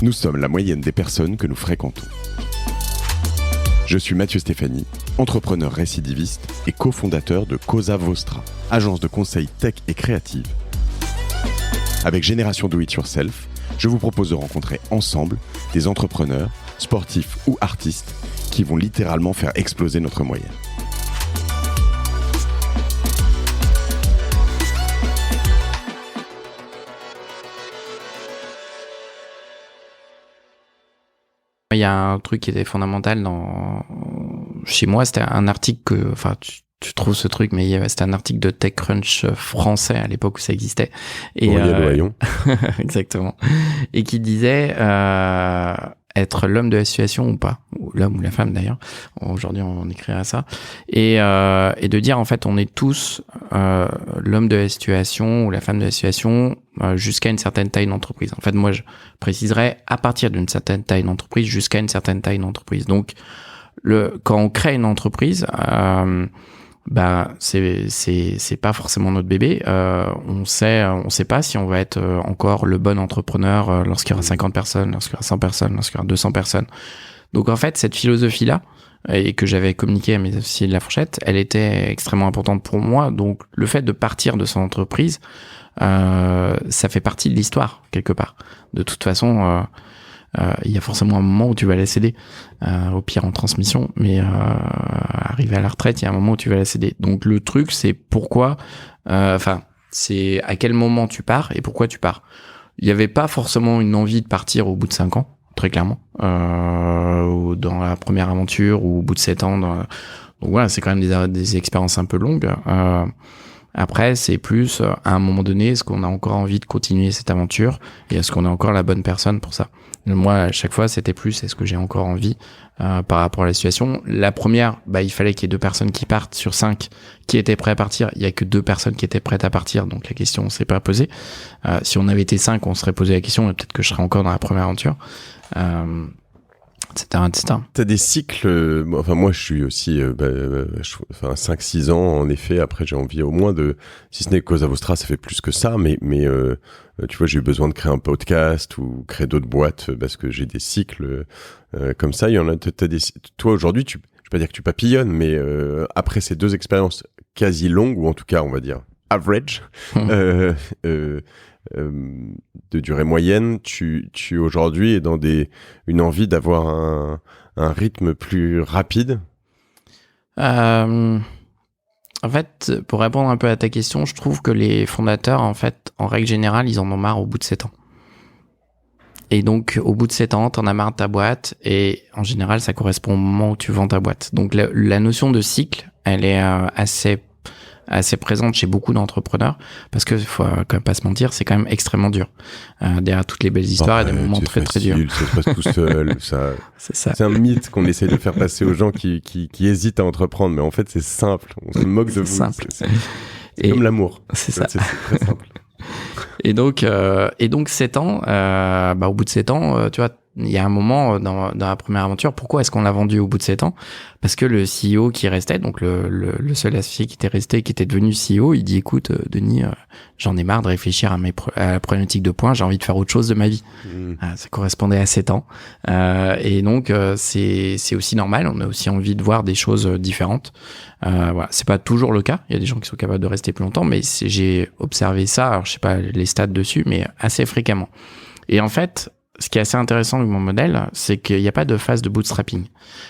Nous sommes la moyenne des personnes que nous fréquentons. Je suis Mathieu Stéphanie, entrepreneur récidiviste et cofondateur de Cosa Vostra, agence de conseil tech et créative. Avec Génération Do It Yourself, je vous propose de rencontrer ensemble des entrepreneurs, sportifs ou artistes qui vont littéralement faire exploser notre moyenne. Il y a un truc qui était fondamental chez moi, c'était un article tu trouves ce truc, mais c'était un article de TechCrunch français à l'époque où ça existait. Et exactement. Et qui disait être l'homme de la situation ou pas, ou l'homme ou la femme d'ailleurs. Aujourd'hui, on écrira ça. Et de dire en fait, on est tous l'homme de la situation ou la femme de la situation jusqu'à une certaine taille d'entreprise. En fait, moi, je préciserais à partir d'une certaine taille d'entreprise jusqu'à une certaine taille d'entreprise. Donc, quand on crée une entreprise, c'est pas forcément notre bébé. On sait pas si on va être encore le bon entrepreneur lorsqu'il y aura 50 personnes, lorsqu'il y aura 100 personnes, lorsqu'il y aura 200 personnes. Donc en fait, cette philosophie-là, et que j'avais communiqué à mes associés de la fourchette, elle était extrêmement importante pour moi. Donc le fait de partir de son entreprise, ça fait partie de l'histoire quelque part. De toute façon, il y a forcément un moment où tu vas la céder, au pire en transmission, mais arrivé à la retraite, il y a un moment où tu vas la céder. Donc le truc, c'est pourquoi, c'est à quel moment tu pars et pourquoi tu pars. Il n'y avait pas forcément une envie de partir au bout de 5 ans, très clairement, ou dans la première aventure, ou au bout de 7 ans. Donc voilà, c'est quand même des expériences un peu longues. Après, c'est plus, à un moment donné, est-ce qu'on a encore envie de continuer cette aventure et est-ce qu'on est encore la bonne personne pour ça? Moi, à chaque fois, c'était plus, est-ce que j'ai encore envie par rapport à la situation? La première, il fallait qu'il y ait 2 personnes qui partent sur 5 qui étaient prêtes à partir. Il y a que 2 personnes qui étaient prêtes à partir, donc la question, on s'est pas posée. Si on avait été 5, on serait posé la question et peut-être que je serais encore dans la première aventure. Etc. T'as des cycles, moi je suis aussi 5-6 ans en effet, après j'ai envie au moins de, si ce n'est Cosa Vostra, ça fait plus que ça, mais tu vois, j'ai eu besoin de créer un podcast ou créer d'autres boîtes parce que j'ai des cycles comme ça. Il y en a, toi aujourd'hui, je vais pas dire que tu papillonnes, mais après ces 2 expériences quasi longues, ou en tout cas on va dire average, de durée moyenne, tu aujourd'hui es dans une envie d'avoir un rythme plus rapide? En fait, pour répondre un peu à ta question, je trouve que les fondateurs, en fait, en règle générale, ils en ont marre au bout de 7 ans. Et donc, au bout de 7 ans, t'en as marre de ta boîte, et en général, ça correspond au moment où tu vends ta boîte. Donc, la notion de cycle, elle est assez présente chez beaucoup d'entrepreneurs, parce que faut quand même pas se mentir, c'est quand même extrêmement dur. Derrière toutes les belles histoires, il y a des moments très très durs. Ça se passe tout seul. C'est un mythe qu'on essaie de faire passer aux gens qui hésitent à entreprendre, mais en fait c'est simple. On se moque de vous. Simple. C'est comme l'amour. C'est ça. C'est très simple. Et donc 7 ans, au bout de 7 ans, tu vois, il y a un moment dans la première aventure, pourquoi est-ce qu'on l'a vendu au bout de 7 ans? Parce que le CEO qui restait, donc le seul associé qui était resté, qui était devenu CEO, il dit, écoute, Denis, j'en ai marre de réfléchir à la problématique de points, j'ai envie de faire autre chose de ma vie. Ça correspondait à 7 ans. Et donc, c'est aussi normal, on a aussi envie de voir des choses différentes. Voilà, c'est pas toujours le cas. Il y a des gens qui sont capables de rester plus longtemps, mais j'ai observé ça, alors je sais pas les stats dessus, mais assez fréquemment. Et en fait, ce qui est assez intéressant avec mon modèle, c'est qu'il n'y a pas de phase de bootstrapping.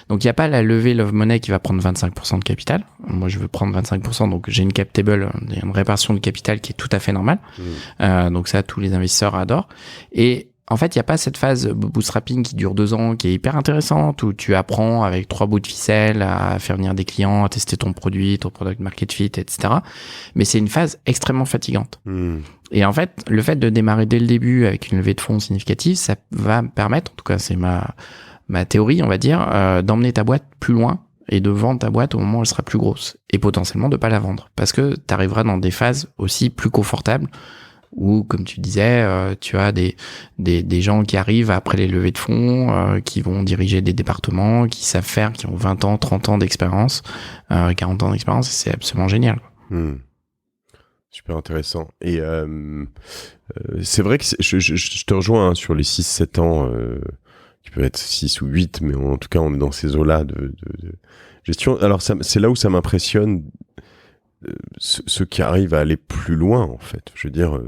Donc, il n'y a pas la levée Love Money qui va prendre 25% de capital. Moi, je veux prendre 25%, donc j'ai une cap table, une répartition de capital qui est tout à fait normale. Donc ça, tous les investisseurs adorent. Et en fait, il n'y a pas cette phase bootstrapping qui dure 2 ans, qui est hyper intéressante, où tu apprends avec 3 bouts de ficelle à faire venir des clients, à tester ton produit, ton product market fit, etc. Mais c'est une phase extrêmement fatigante. Et en fait, le fait de démarrer dès le début avec une levée de fonds significative, ça va me permettre, en tout cas c'est ma théorie, on va dire, d'emmener ta boîte plus loin et de vendre ta boîte au moment où elle sera plus grosse. Et potentiellement de pas la vendre. Parce que tu arriveras dans des phases aussi plus confortables où, comme tu disais, tu as des gens qui arrivent après les levées de fonds, qui vont diriger des départements, qui savent faire, qui ont 20 ans, 30 ans d'expérience, 40 ans d'expérience, et c'est absolument génial. Super intéressant. Et c'est vrai que je te rejoins sur les 6-7 ans, qui peuvent être 6 ou 8, mais en tout cas, on est dans ces eaux-là de gestion. Alors, c'est là où ça m'impressionne, ceux qui arrivent à aller plus loin, en fait. Je veux dire,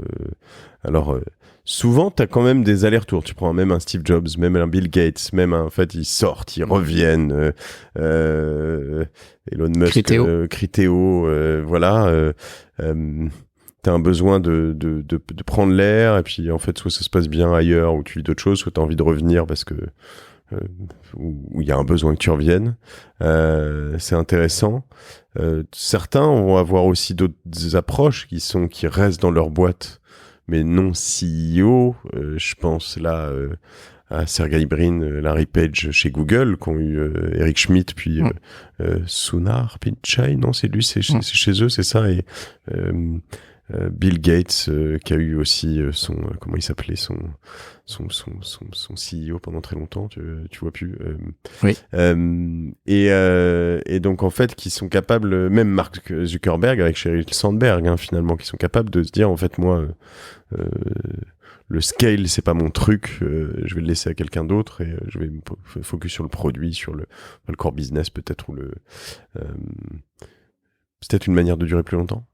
souvent, t'as quand même des allers-retours. Tu prends même un Steve Jobs, même un Bill Gates, même en fait, ils sortent, ils reviennent. Elon Musk, Criteo, voilà. T'as un besoin de prendre l'air, et puis en fait, soit ça se passe bien ailleurs, ou tu vis d'autres choses, soit t'as envie de revenir parce que où il y a un besoin que tu reviennes. C'est intéressant. Certains vont avoir aussi d'autres approches qui restent dans leur boîte, mais non CEO. Je pense là à Sergey Brin, Larry Page chez Google, qui ont eu Eric Schmidt, puis Sundar Pichai, non, c'est lui, c'est chez eux, c'est ça, et Bill Gates, qui a eu aussi comment il s'appelait, son CEO pendant très longtemps, tu vois plus. Oui. Et donc en fait, qui sont capables, même Mark Zuckerberg avec Sheryl Sandberg, finalement, qui sont capables de se dire, en fait, moi, le scale, c'est pas mon truc, je vais le laisser à quelqu'un d'autre et je vais me focus sur le produit, sur le core business peut-être, ou c'est peut-être une manière de durer plus longtemps.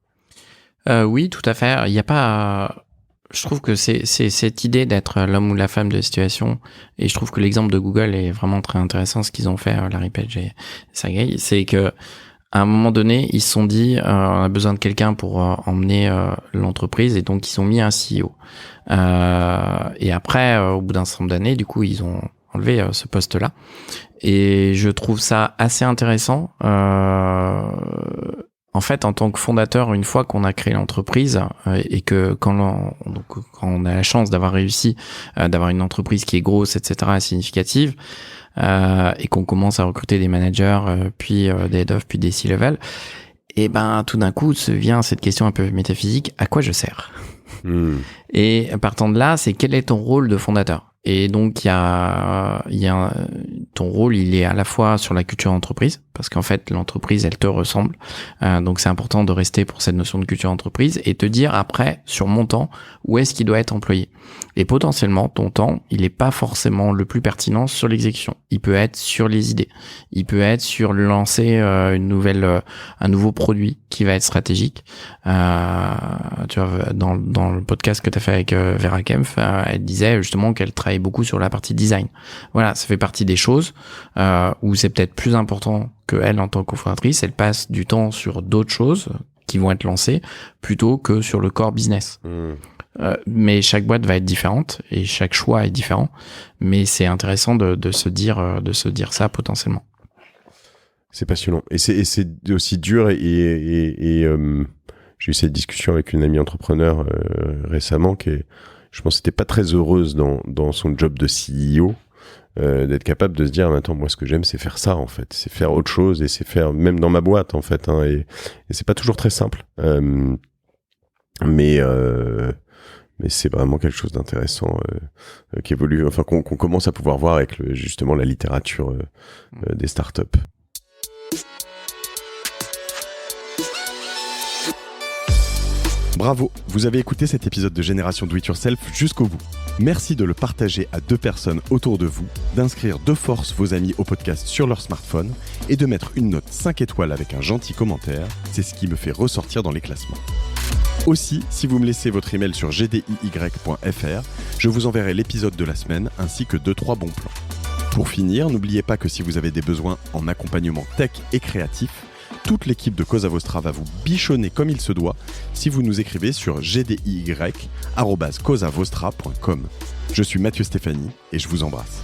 Oui, tout à fait. Il y a pas. Je trouve que c'est cette idée d'être l'homme ou la femme de la situation, et je trouve que l'exemple de Google est vraiment très intéressant. Ce qu'ils ont fait, Larry Page et Sergey, c'est que à un moment donné, ils se sont dit, on a besoin de quelqu'un pour emmener l'entreprise, et donc ils ont mis un CEO. Et après, au bout d'un certain nombre d'années, du coup, ils ont enlevé ce poste-là. Et je trouve ça assez intéressant. En fait, en tant que fondateur, une fois qu'on a créé l'entreprise et que quand on a la chance d'avoir réussi, d'avoir une entreprise qui est grosse, etc., significative, et qu'on commence à recruter des managers, puis des head of, puis des C-level, et ben tout d'un coup se vient cette question un peu métaphysique: à quoi je sers? Et partant de là, c'est quel est ton rôle de fondateur? Et donc il y a ton rôle, il est à la fois sur la culture d'entreprise, parce qu'en fait l'entreprise elle te ressemble, donc c'est important de rester pour cette notion de culture d'entreprise, et te dire après sur mon temps où est-ce qu'il doit être employé. Et potentiellement ton temps il est pas forcément le plus pertinent sur l'exécution, il peut être sur les idées, il peut être sur lancer un nouveau produit qui va être stratégique. Tu vois, dans le podcast que tu as fait avec Vera Kempf, elle disait justement qu'elle travaille beaucoup sur la partie design. Voilà, ça fait partie des choses où c'est peut-être plus important que elle en tant que cofondatrice, elle passe du temps sur d'autres choses qui vont être lancées plutôt que sur le core business. Mais chaque boîte va être différente et chaque choix est différent, mais c'est intéressant de se dire ça potentiellement. C'est passionnant, et c'est aussi dur, et j'ai eu cette discussion avec une amie entrepreneur récemment je pense, n'était pas très heureuse dans son job de CEO, d'être capable de se dire, attends, moi ce que j'aime c'est faire ça, en fait, c'est faire autre chose, et c'est faire même dans ma boîte, en fait, et c'est pas toujours très simple, mais c'est vraiment quelque chose d'intéressant qui évolue, enfin qu'on commence à pouvoir voir avec justement la littérature des startups. Bravo, vous avez écouté cet épisode de Génération Do It Yourself jusqu'au bout. Merci de le partager à 2 personnes autour de vous, d'inscrire de force vos amis au podcast sur leur smartphone et de mettre une note 5 étoiles avec un gentil commentaire, c'est ce qui me fait ressortir dans les classements. Aussi, si vous me laissez votre email sur gdiy.fr, je vous enverrai l'épisode de la semaine ainsi que 2-3 bons plans. Pour finir, n'oubliez pas que si vous avez des besoins en accompagnement tech et créatif, toute l'équipe de Cosa Vostra va vous bichonner comme il se doit si vous nous écrivez sur gdiy@cosavostra.com. Je suis Mathieu Stéphanie et je vous embrasse.